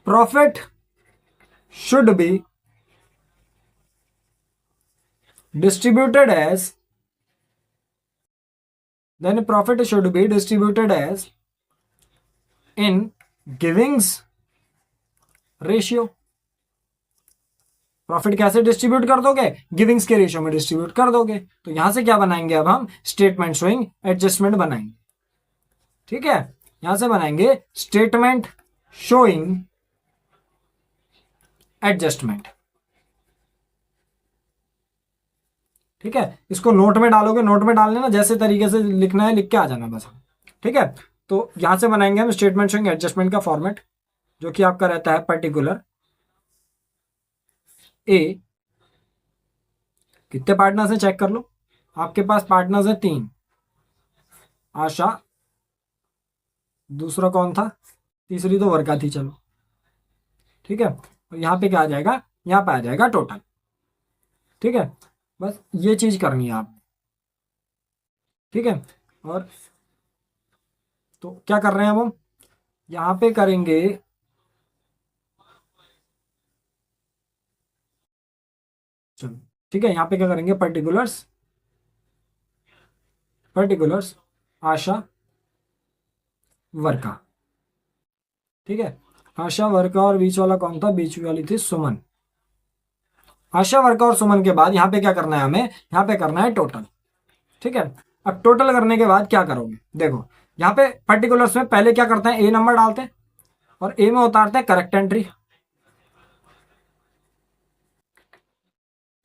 profit should be distributed as then profit should be distributed as in givings ratio. Profit कैसे डिस्ट्रीब्यूट कर दोगे? गिविंग्स के रेशियो में डिस्ट्रीब्यूट कर दोगे। तो यहां से क्या बनाएंगे अब हम? स्टेटमेंट शोइंग एडजस्टमेंट बनाएंगे। ठीक है, यहां से बनाएंगे स्टेटमेंट शोइंग एडजस्टमेंट। ठीक है, इसको नोट में डालोगे, नोट में डालने ना जैसे तरीके से लिखना है लिख के आ जाना बस। ठीक है, तो यहां से बनाएंगे हम स्टेटमेंट शोइंग एडजस्टमेंट का फॉर्मेट, जो कि आपका रहता है पर्टिकुलर ए। कितने पार्टनर्स हैं चेक कर लो। आपके पास पार्टनर्स हैं 3। आशा, दूसरा कौन था? तीसरी तो वर्का थी। चलो ठीक है, और यहां पे क्या आ जाएगा? यहां पे आ जाएगा टोटल। ठीक है, बस ये चीज करनी है आप। ठीक है, और तो क्या कर रहे हैं अब हम? यहां पे करेंगे चलो ठीक है, यहां पे क्या करेंगे? पर्टिकुलर्स आशा वर्का। ठीक है, आशा वर्का और बीच वाला कौन था? बीच वाली थी सुमन। आशा वर्का और सुमन के बाद यहां पे क्या करना है हमें? यहां पे करना है टोटल। ठीक है, अब टोटल करने के बाद क्या करोगे? देखो यहां पे पर्टिकुलर्स में पहले क्या करते हैं? ए नंबर डालते हैं और ए में उतारते हैं करेक्ट एंट्री।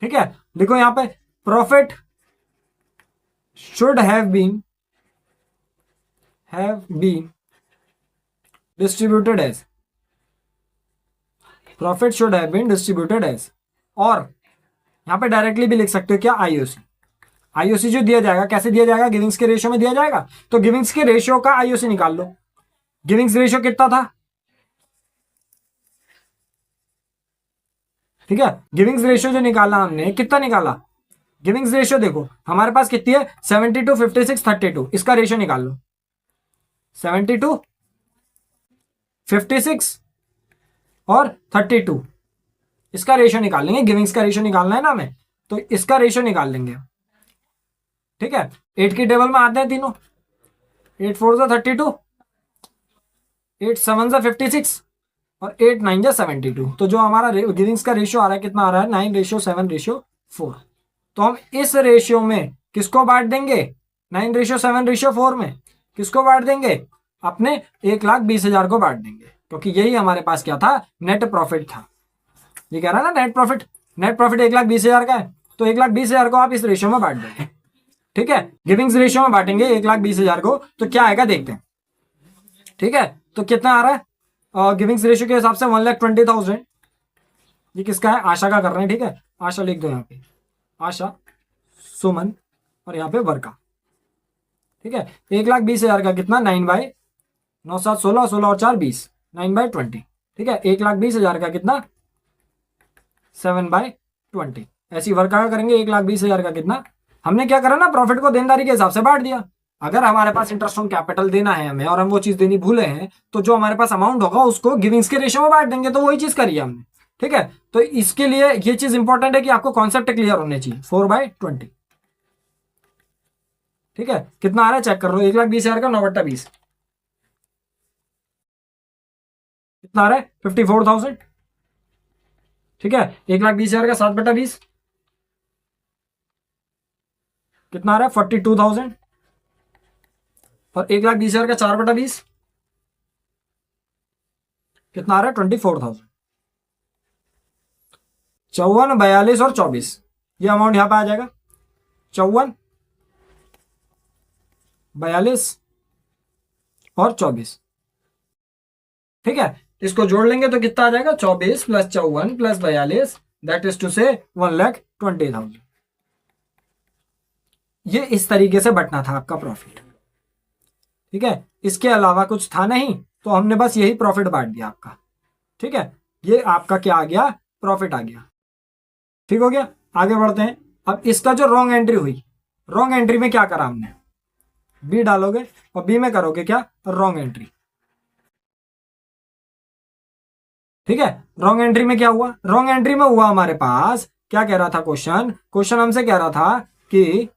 ठीक है, देखो यहां पे profit should have been distributed as, profit should have been distributed as. और यहां पे डायरेक्टली भी लिख सकते हो क्या? आईओसी। आईओसी जो दिया जाएगा कैसे दिया जाएगा? गिविंग्स के रेशियो में दिया जाएगा। तो गिविंग्स के रेशियो का आईओसी निकाल लो। गिविंग्स रेशियो कितना था? ठीक है, गिविंग्स रेशियो जो निकाला हमने, कितना निकाला? गिविंग्स रेशियो देखो हमारे पास कितनी है? 72, 56, 32। इसका रेशियो निकाल लो। 72, 56 और 32, इसका रेशियो निकाल लेंगे। गिविंग्स का रेशियो निकालना है ना हमें, तो इसका रेशियो निकाल लेंगे। ठीक है, 8 की टेबल में आते हैं तीनों। 8 4 जा 32, 8 7 जा 56 और 8 9 जा 72। तो जो हमारा गिविंग्स का रेशियो आ रहा है कितना आ रहा है? 9:7:4। तो हम इस रेशियो में किसको बांट देंगे? 9:7:4 में किसको बांट देंगे? अपने 1,20,000 को बांट देंगे, क्योंकि यही हमारे पास क्या था? नेट प्रॉफिट था। ये कह रहा है ना नेट प्रॉफिट 1,20,000 का है, तो 1,20,000 को आप इस रेशियो में बांट देंगे। ठीक है, गिविंग्स रेशियो में बांटेंगे 1,20,000 को, तो क्या आएगा देखते हैं। ठीक है, तो कितना आ रहा है? गिविंग्स रेशियो के हिसाब से 1,20,000। ये किसका है? आशा का कर रहे हैं। ठीक है, आशा लिख दो यहाँ पे, आशा, सुमन और यहाँ पे वर्का। ठीक है, 1,20,000 का कितना? 9/9 7 16 16 और 4 20, 9/20। ठीक है, 1,20,000 का कितना? 7/20। ऐसी वर्का का करेंगे 1,20,000 का कितना? हमने क्या करा ना, प्रॉफिट को देनदारी के हिसाब से बांट दिया। अगर हमारे पास इंटरेस्ट ऑन कैपिटल देना है हमें और हम वो चीज देनी भूले हैं, तो जो हमारे पास अमाउंट होगा उसको गिविंग्स के रेशियो में बांट देंगे। तो वही चीज करी हमने। ठीक है, तो इसके लिए ये चीज इंपॉर्टेंट है कि आपको कॉन्सेप्ट क्लियर होने चाहिए। 4/20। ठीक है, कितना आ रहा है चेक कर लो। 1,20,000 का 9/20 कितना आ रहा है? 54,000। ठीक है, 1,20,000 का 7/20 कितना आ रहा है? 42,000। और 1,20,000 का 4/20 कितना आ रहा है? 24,000। 54, 42 और 24, ये अमाउंट यहां पे आ जाएगा। 54, 42 और 24। ठीक है, इसको जोड़ लेंगे तो कितना आ जाएगा? 24 + 54 + 42, दैट इज टू से 1,20,000। ये इस तरीके से बटना था आपका प्रॉफिट। ठीक है, इसके अलावा कुछ था नहीं, तो हमने बस यही प्रॉफिट बांट दिया आपका। ठीक है, ये आपका क्या आ गया? प्रॉफिट आ गया। ठीक हो गया, आगे बढ़ते हैं। अब इसका जो रॉन्ग एंट्री हुई, रॉन्ग एंट्री में क्या करा हमने? बी डालोगे और बी में करोगे क्या? Wrong entry. ठीक है। रॉन्ग एंट्री में क्या हुआ, रॉन्ग एंट्री में हुआ हमारे पास क्या कह रहा था क्वेश्चन हमसे कह रहा था कि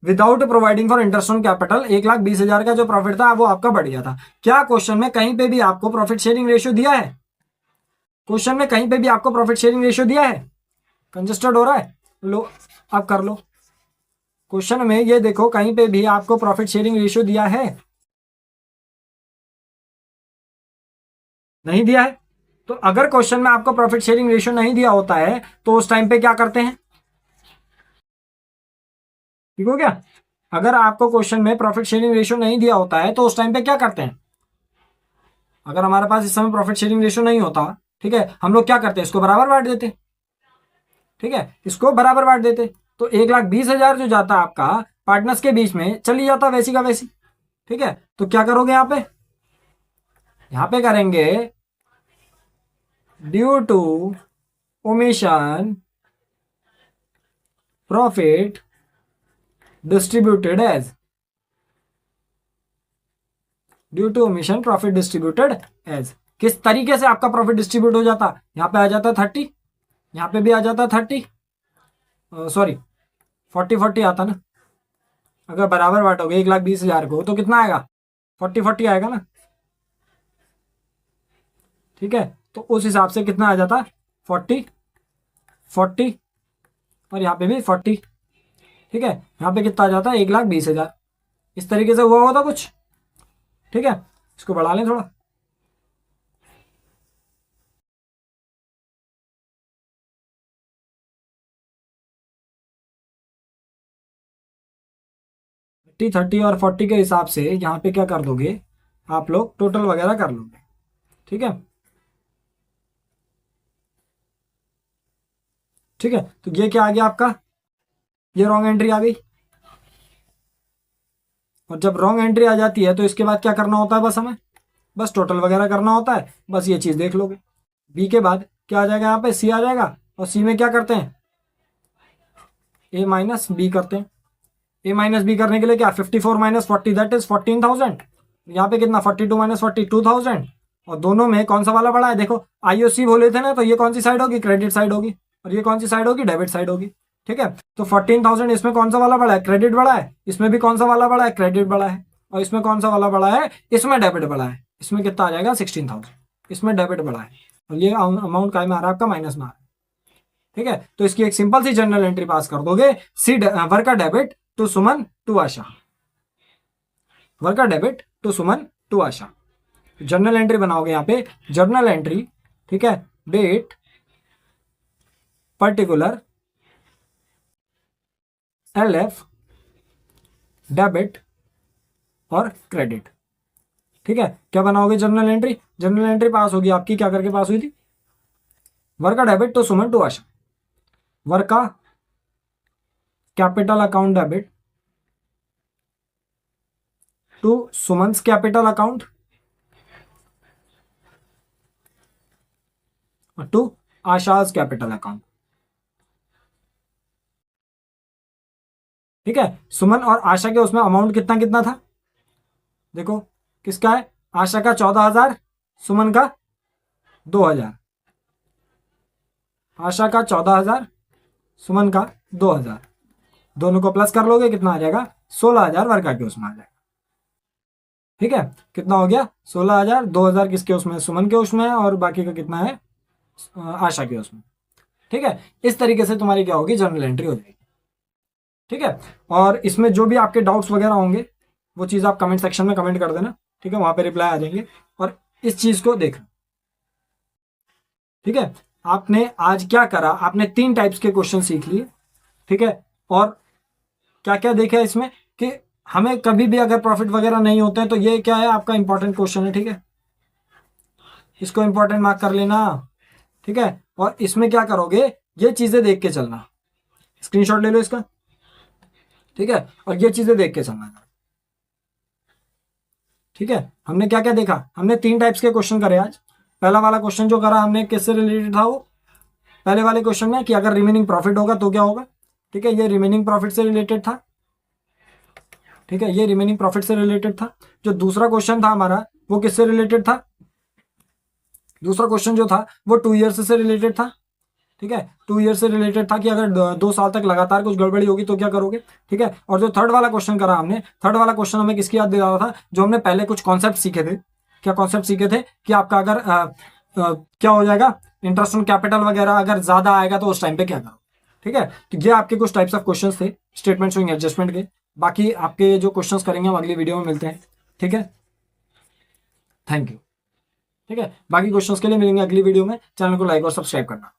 without providing for interest on capital 1,20,000 का जो प्रॉफिट था वो आपका बढ़ गया था। क्या क्वेश्चन में कहीं पे भी आपको प्रॉफिट शेयरिंग रेशियो दिया है? क्वेश्चन में कहीं पे भी आपको प्रॉफिट शेयरिंग रेशियो दिया है? कंजस्टेड हो रहा है, लो अब कर लो। क्वेश्चन में ये देखो कहीं पे भी आपको प्रॉफिट शेयरिंग रेशियो दिया है? नहीं दिया है। तो अगर क्वेश्चन में आपको प्रॉफिट शेयरिंग रेशियो नहीं दिया होता है तो उस टाइम पे क्या करते हैं? ठीक हो गया। अगर आपको क्वेश्चन में प्रॉफिट शेयरिंग रेशियो नहीं दिया होता है तो उस टाइम पे क्या करते हैं? अगर हमारे पास इस समय प्रॉफिट शेयरिंग रेशियो नहीं होता, ठीक है, हम लोग क्या करते हैं, इसको बराबर बांट देते। ठीक है, इसको बराबर बांट देते तो 1,20,000 जो जाता आपका पार्टनर्स के बीच में चली जाता वैसी का वैसी। ठीक है, तो क्या करोगे यहां पे करेंगे due to omission profit distributed as, due to omission profit distributed as. किस तरीके से आपका प्रॉफिट डिस्ट्रीब्यूट हो जाता? यहां पे आ जाता 30, यहां पे भी आ जाता 30, सॉरी 40 आता ना। अगर बराबर बांटोगे 1,20,000 को तो कितना आएगा? 40 आएगा ना। ठीक है, तो उस हिसाब से कितना आ जाता? 40 और यहाँ पे भी 40। ठीक है, यहाँ पे कितना आ जाता है? 1,20,000। इस तरीके से हुआ होता कुछ। ठीक है, इसको बढ़ा लें थोड़ा। थर्टी 30 और 40 के हिसाब से यहाँ पे क्या कर दोगे आप लोग, टोटल वगैरह कर लोगे। ठीक है, ठीक है, तो ये क्या आ गया आपका? ये रॉन्ग एंट्री आ गई। और जब रॉन्ग एंट्री आ जाती है तो इसके बाद क्या करना होता है? बस टोटल वगैरह करना होता है। बस ये चीज देख लोगे। बी के बाद क्या आ जाएगा? यहाँ पे सी आ जाएगा। और सी में क्या करते हैं? ए माइनस बी करते हैं। ए माइनस बी करने के लिए क्या? 54 माइनस 40 दैट इज 14,000। यहाँ पे कितना? 42 माइनस 40 2,000। और दोनों में कौन सा वाला बड़ा है? देखो आईओसी बोले थे ना, तो ये कौन सी साइड होगी? क्रेडिट साइड होगी। और ये कौन सी साइड होगी? डेबिट साइड होगी। ठीक है, तो 14,000 इसमें कौन सा वाला बड़ा है? क्रेडिट बड़ा है। इसमें भी कौन सा वाला बड़ा है? क्रेडिट बड़ा है। और इसमें कौन सा वाला बड़ा है? इसमें डेबिट बड़ा है। इसमें कितना आ जाएगा? 16,000। इसमें डेबिट बड़ा है और ये अमाउंट काय में आ रहा है आपका? माइनस में आ रहा है। ठीक है, तो इसकी एक सिंपल सी जनरल एंट्री पास कर दोगे। सी वर्क का debit to Suman to Asha, Varka का debit to Suman to Asha. Journal entry बनाओगे यहाँ पे, जर्नल एंट्री। ठीक है, डेट पर्टिकुलर LF डेबिट और क्रेडिट। ठीक है, क्या बनाओगे? Journal entry. Journal entry pass होगी आपकी, क्या करके पास हुई थी? वर्क का debit to Suman to Asha, Varka का capital account debit to Suman's capital account to Asha's capital account. ठीक है, सुमन और आशा के उसमें अमाउंट कितना कितना था? देखो किसका है? आशा का 14,000, सुमन का 2,000। आशा का 14,000, सुमन का 2,000। दोनों को प्लस कर लोगे, कितना आ जाएगा? 16,000 वर्का के उसमें आ जाएगा। ठीक है, कितना हो गया? 16,000। 2,000 किसके उसमें? सुमन के उसमें है। और बाकी का कितना है? आशा के उसमें। ठीक है, इस तरीके से तुम्हारी क्या होगी? जर्नल एंट्री हो जाएगी। ठीक है, और इसमें जो भी आपके डाउट्स वगैरह होंगे वो चीज़ आप कमेंट सेक्शन में कमेंट कर देना। ठीक है, वहां पे रिप्लाई आ जाएंगे और इस चीज़ को देखना। ठीक है, आपने आज क्या करा? आपने 3 टाइप्स के क्वेश्चन सीख लिए। ठीक है, और क्या क्या देखा इसमें कि हमें कभी भी अगर प्रॉफिट वगैरह नहीं होते हैं तो ये क्या है? आपका इंपॉर्टेंट क्वेश्चन है। ठीक है, इसको इंपॉर्टेंट मार्क कर लेना। ठीक है, और इसमें क्या करोगे? ये चीजें देख के चलना। स्क्रीनशॉट ले लो इसका। ठीक है, और ये चीजें देख के चलना। ठीक है, हमने क्या क्या देखा? हमने 3 टाइप्स के क्वेश्चन करे आज। पहला वाला क्वेश्चन जो करा हमने किससे रिलेटेड था? वो पहले वाले क्वेश्चन में कि अगर रिमेनिंग प्रॉफिट होगा तो क्या होगा। ठीक है, ये रिमेनिंग प्रॉफिट से रिलेटेड था। ठीक है, ये रिमेनिंग प्रॉफिट से रिलेटेड था। जो दूसरा क्वेश्चन था हमारा वो किससे रिलेटेड था? दूसरा क्वेश्चन जो था वो 2 ईयर्स से रिलेटेड था, ठीक है, 2 ईयर से रिलेटेड था कि अगर 2 साल तक लगातार कुछ गड़बड़ी होगी तो क्या करोगे, ठीक है। और जो थर्ड वाला क्वेश्चन करा हमने, थर्ड वाला क्वेश्चन हमें किसकी याद दिला रहा था, जो हमने पहले कुछ कॉन्सेप्ट सीखे थे। क्या कॉन्सेप्ट सीखे थे कि आपका अगर क्या हो जाएगा, इंटरेस्ट ऑन कैपिटल वगैरह अगर ज्यादा आएगा तो उस टाइम पे क्या करो, ठीक है। तो ये आपके कुछ टाइप्स ऑफ क्वेश्चंस थे स्टेटमेंट शोइंग एडजस्टमेंट के। बाकी आपके जो क्वेश्चंस करेंगे हम अगली वीडियो में मिलते हैं, ठीक है। थैंक यू, ठीक है। बाकी क्वेश्चंस के लिए मिलेंगे अगली वीडियो में। चैनल को लाइक और सब्सक्राइब करना।